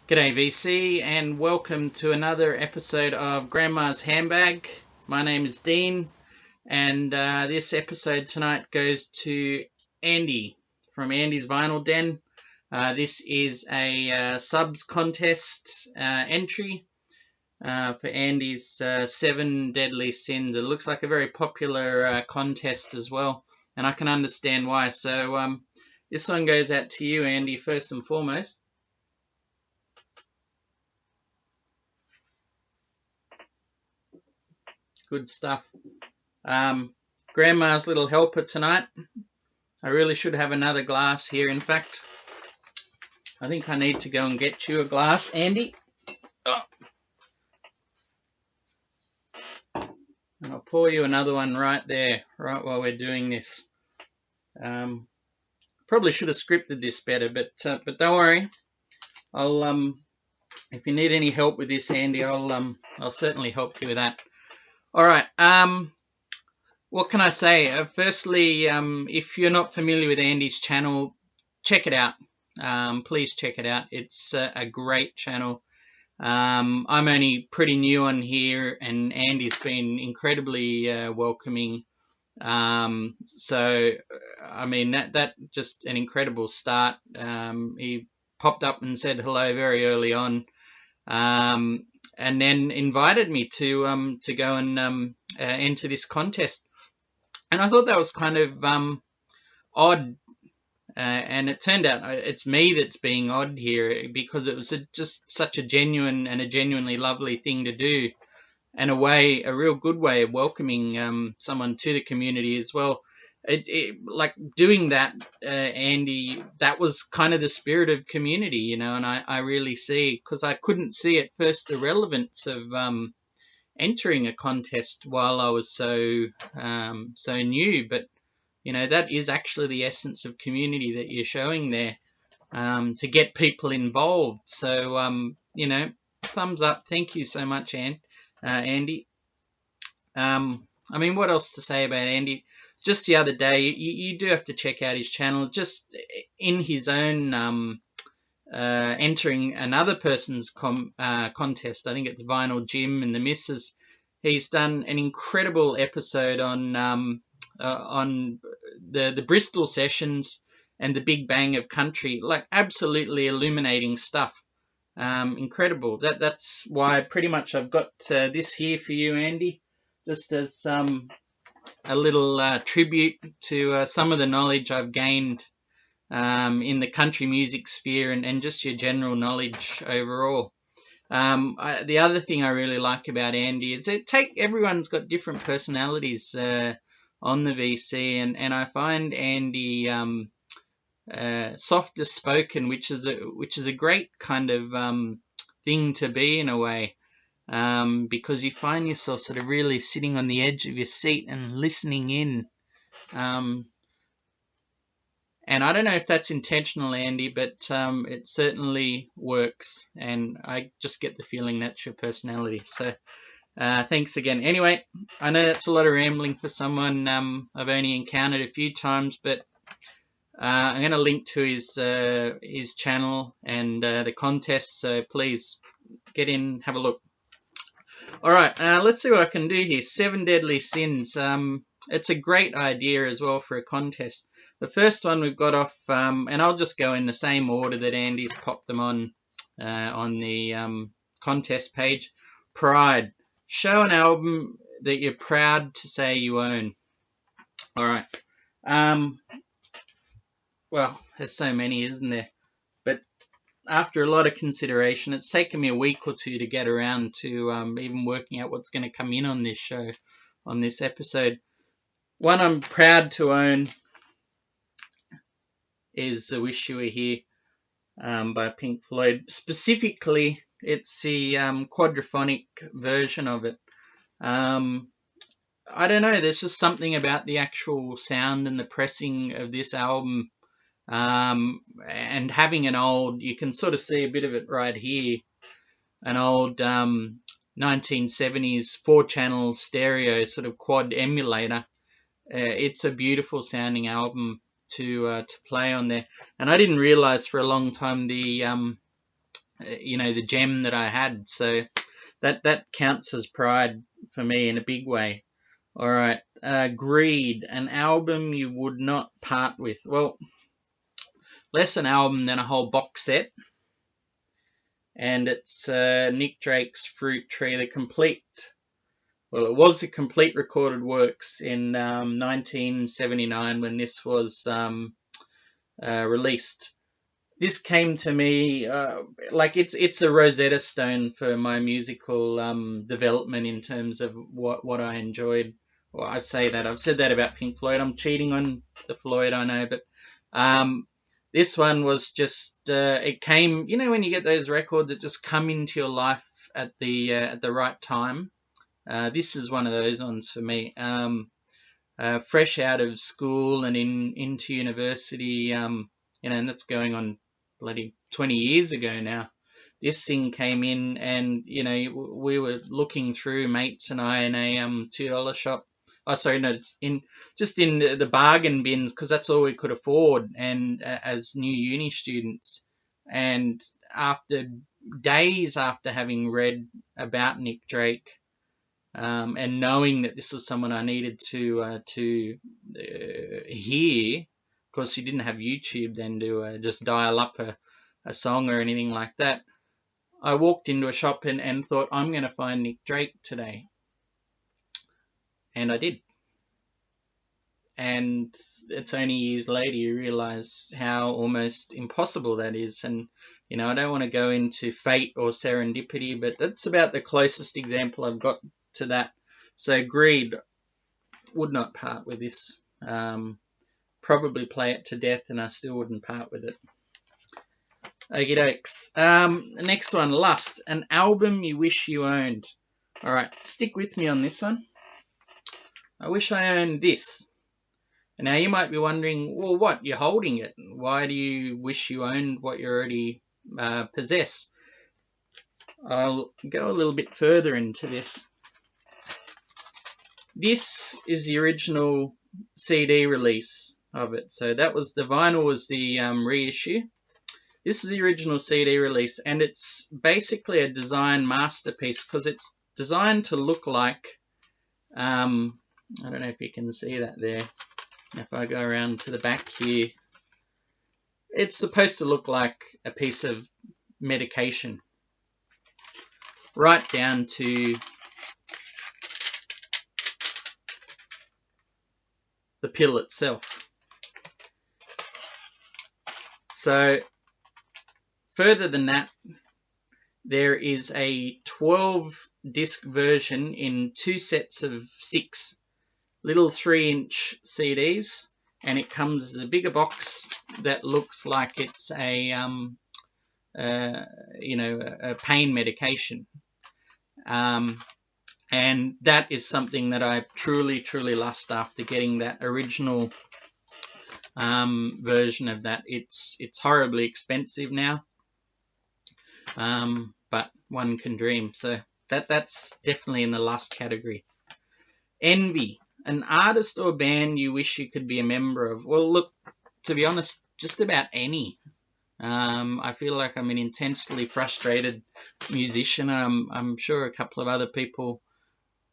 G'day VC and welcome to another episode of Grandma's Handbag. My name is Dean and this episode tonight goes to Andy from Andy's Vinyl Den. This is a subs contest entry for Andy's 7 Deadly Sins. It looks like a very popular contest as well, and I can understand why. So this one goes out to you, Andy, first and foremost. Good stuff. Grandma's little helper tonight. I really should have another glass here. In fact, I think I need to go and get you a glass, Andy. Oh. And I'll pour you another one right there, right while we're doing this. Probably should have scripted this better, but don't worry. I'll if you need any help with this, Andy, I'll certainly help you with that. All right. What can I say? Firstly, if you're not familiar with Andy's channel, check it out. Please check it out. It's a great channel. I'm only pretty new on here, and Andy's been incredibly welcoming. So, I mean, that just an incredible start. He popped up and said hello very early on, and then invited me to go and enter this contest. And I thought that was kind of odd, and it turned out it's me that's being odd here, because it was just such a genuine and a genuinely lovely thing to do, and a real good way of welcoming someone to the community as well. Like doing that, Andy, that was kind of the spirit of community, and I really see, because I couldn't see at first the relevance of entering a contest while I was so new, but that is actually the essence of community that you're showing there, to get people involved. So thumbs up. Thank you so much, Andy. I mean, what else to say about Andy? Just the other day, you do have to check out his channel. Just in his own entering another person's contest. I think it's Vinyl Jim and the Missus. He's done an incredible episode on the Bristol sessions and the Big Bang of Country. Like, absolutely illuminating stuff. Incredible. That's why pretty much I've got this here for you, Andy, just as a little tribute to some of the knowledge I've gained in the country music sphere, and just your general knowledge overall. The other thing I really like about Andy is everyone's got different personalities on the VC, and I find Andy softer spoken, which is a great kind of thing to be in a way, because you find yourself sort of really sitting on the edge of your seat and listening in. And I don't know if that's intentional, Andy, but it certainly works, and I just get the feeling that's your personality. So thanks again. Anyway, I know that's a lot of rambling for someone I've only encountered a few times, but I'm going to link to his channel and the contest, so please get in, have a look. All right, let's see what I can do here. 7 Deadly Sins. It's a great idea as well for a contest. The first one we've got off, and I'll just go in the same order that Andy's popped them on the contest page. Pride. Show an album that you're proud to say you own. All right. Well, there's so many, isn't there? But after a lot of consideration, it's taken me a week or two to get around to even working out what's going to come in on this show, on this episode. One I'm proud to own is I Wish You Were Here by Pink Floyd. Specifically, it's the quadraphonic version of it. I don't know, there's just something about the actual sound and the pressing of this album, and having an old, you can sort of see a bit of it right here, an old 1970s 4-channel stereo sort of quad emulator. It's a beautiful sounding album to play on there, and I didn't realize for a long time the the gem that I had. So that counts as pride for me in a big way. All right, Greed, an album you would not part with. Well, less an album than a whole box set, and it's Nick Drake's Fruit Tree, the complete. Well, it was the complete recorded works in 1979 when this was released. This came to me like it's a Rosetta Stone for my musical development in terms of what I enjoyed. Well, I've said that about Pink Floyd. I'm cheating on the Floyd, I know, but this one was just it came. When you get those records that just come into your life at the right time. This is one of those ones for me. Fresh out of school and into university, and that's going on bloody 20 years ago now. This thing came in, and we were looking through, mates and I, in a $2 shop. Oh, sorry, no, in the bargain bins, because that's all we could afford, and as new uni students. And after days after having read about Nick Drake, and knowing that this was someone I needed to hear, of course, you didn't have YouTube then to just dial up a song or anything like that. I walked into a shop and thought, I'm going to find Nick Drake today. And I did. And it's only years later you realise how almost impossible that is. And, I don't want to go into fate or serendipity, but that's about the closest example I've got to that. So Greed, would not part with this. Probably play it to death and I still wouldn't part with it. Okie dokes. Next one, Lust, an album you wish you owned. Alright, stick with me on this one. I wish I owned this. Now you might be wondering, well, what? You're holding it. Why do you wish you owned what you already possess? I'll go a little bit further into this. This is the original CD release of it. So that was the vinyl was the reissue. This is the original CD release, and it's basically a design masterpiece because it's designed to look like, I don't know if you can see that there. If I go around to the back here, it's supposed to look like a piece of medication, right down to the pill itself. So further than that, there is a 12-disc version in 2 sets of 6 little 3-inch CDs, and it comes as a bigger box that looks like it's a pain medication. And that is something that I truly, truly lust after, getting that original version of that. It's horribly expensive now, but one can dream. So that's definitely in the lust category. Envy, an artist or band you wish you could be a member of. Well, look, to be honest, just about any. I feel like I'm an intensely frustrated musician. I'm sure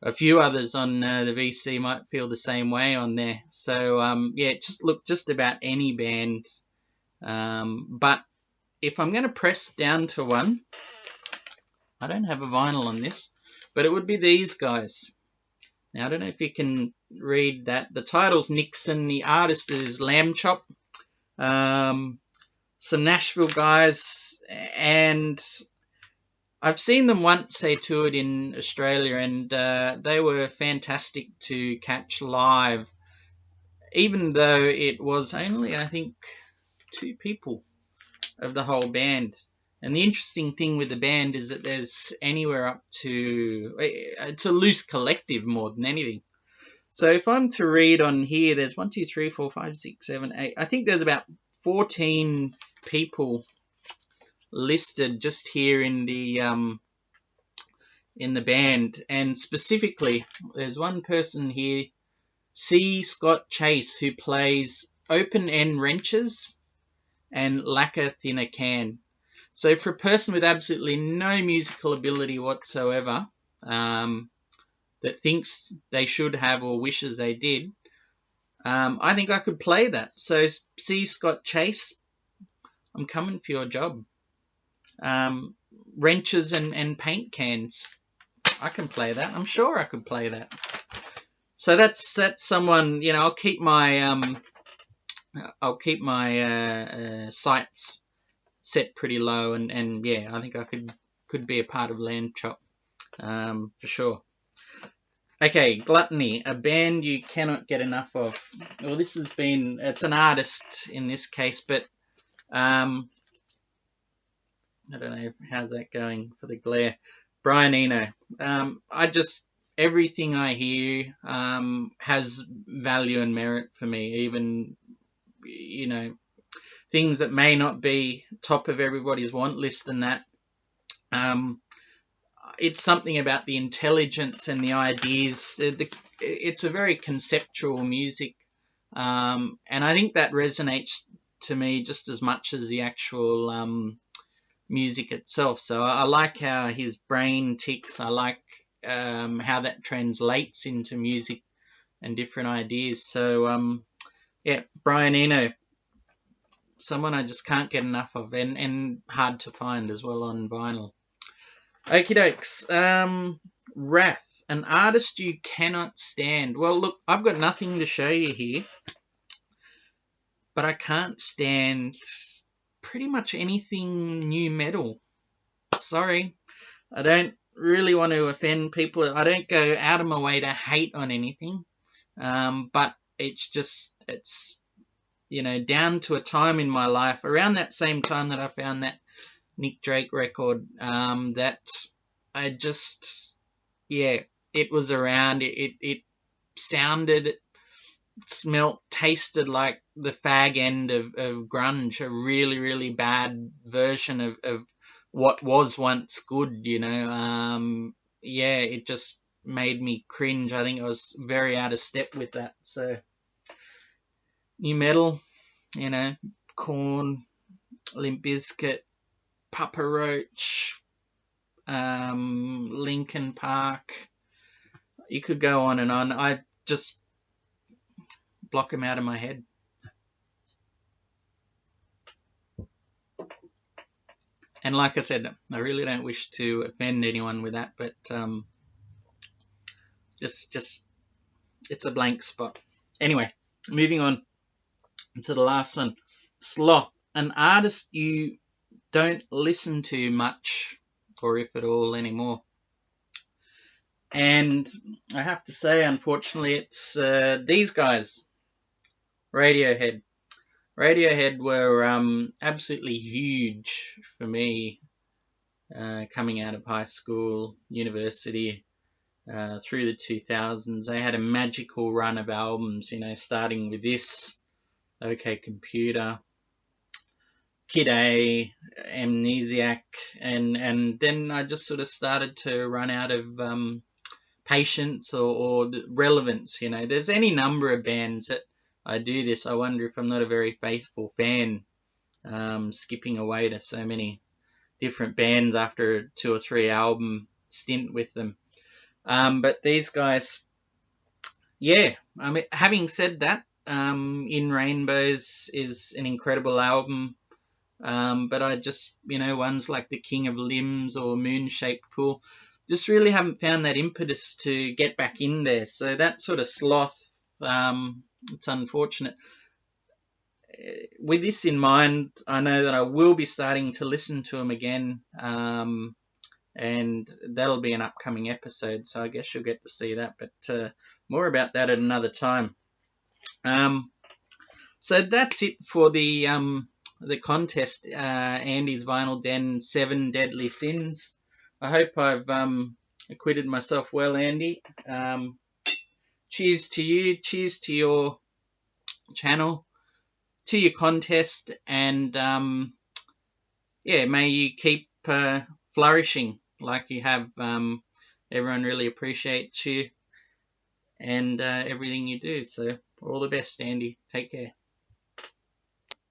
a few others on the VC might feel the same way on there. So, just about any band. But if I'm going to press down to one, I don't have a vinyl on this, but it would be these guys. Now, I don't know if you can read that. The title's Nixon. The artist is Lamb Chop. Some Nashville guys, and I've seen them once. They toured in Australia, and they were fantastic to catch live, even though it was only, I think, 2 people of the whole band. And the interesting thing with the band is that there's anywhere up to, it's a loose collective more than anything. So if I'm to read on here, there's 1, 2, 3, 4, 5, 6, 7, 8. I think there's about 14 people listed just here in the band, and specifically there's one person here, C. Scott Chase, who plays Open End Wrenches and Lacquer Thinner Can. So for a person with absolutely no musical ability whatsoever, that thinks they should have or wishes they did, I think I could play that. So C. Scott Chase, I'm coming for your job. Wrenches and paint cans, I can play that. I'm sure I could play that. So that's someone, you know. I'll keep my sights set pretty low, and yeah, I think I could be a part of Lamb Chop, for sure. Okay, Gluttony, a band you cannot get enough of. Well, it's an artist in this case, but I don't know, how's that going for the glare? Brian Eno. Everything I hear has value and merit for me, even, you know, things that may not be top of everybody's want list and that. It's something about the intelligence and the ideas. It's a very conceptual music, and I think that resonates to me just as much as the actual music itself. So I like how his brain ticks. I like how that translates into music and different ideas. So yeah, Brian Eno, someone I just can't get enough of, and hard to find as well on vinyl. Okie dokes. Wrath, an artist you cannot stand. Well, look, I've got nothing to show you here, but I can't stand pretty much anything new metal. Sorry, I don't really want to offend people. I don't go out of my way to hate on anything, but it's you know, down to a time in my life around that same time that I found that Nick Drake record, that I just, yeah, it was around. It sounded, smelt, tasted like the fag end of grunge, a really, really bad version of what was once good, you know. Yeah, it just made me cringe. I think I was very out of step with that. So, new metal, you know, Korn, Limp Bizkit, Papa Roach, Linkin Park. You could go on and on. I just block them out of my head. And like I said, I really don't wish to offend anyone with that, but just it's a blank spot. Anyway, moving on to the last one. Sloth, an artist you don't listen to much, or if at all anymore. And I have to say, unfortunately, it's these guys, Radiohead. Radiohead were absolutely huge for me coming out of high school, university, through the 2000s. They had a magical run of albums, you know, starting with this, OK Computer, Kid A, Amnesiac, and then I just sort of started to run out of patience or relevance. You know, there's any number of bands that I do this. I wonder if I'm not a very faithful fan, skipping away to so many different bands after a 2 or 3 album stint with them. But these guys, yeah, I mean, having said that, In Rainbows is an incredible album. But I just, you know, ones like The King of Limbs or Moon-Shaped Pool, just really haven't found that impetus to get back in there. So that sort of sloth, it's unfortunate. With this in mind, I know that I will be starting to listen to them again, and that'll be an upcoming episode, so I guess you'll get to see that, but more about that at another time. So that's it for the contest, Andy's Vinyl Den 7 Deadly Sins. I hope I've acquitted myself well, Andy. Cheers to you, cheers to your channel, to your contest, and yeah, may you keep flourishing like you have. Everyone really appreciates you and everything you do. So all the best, Andy. Take care.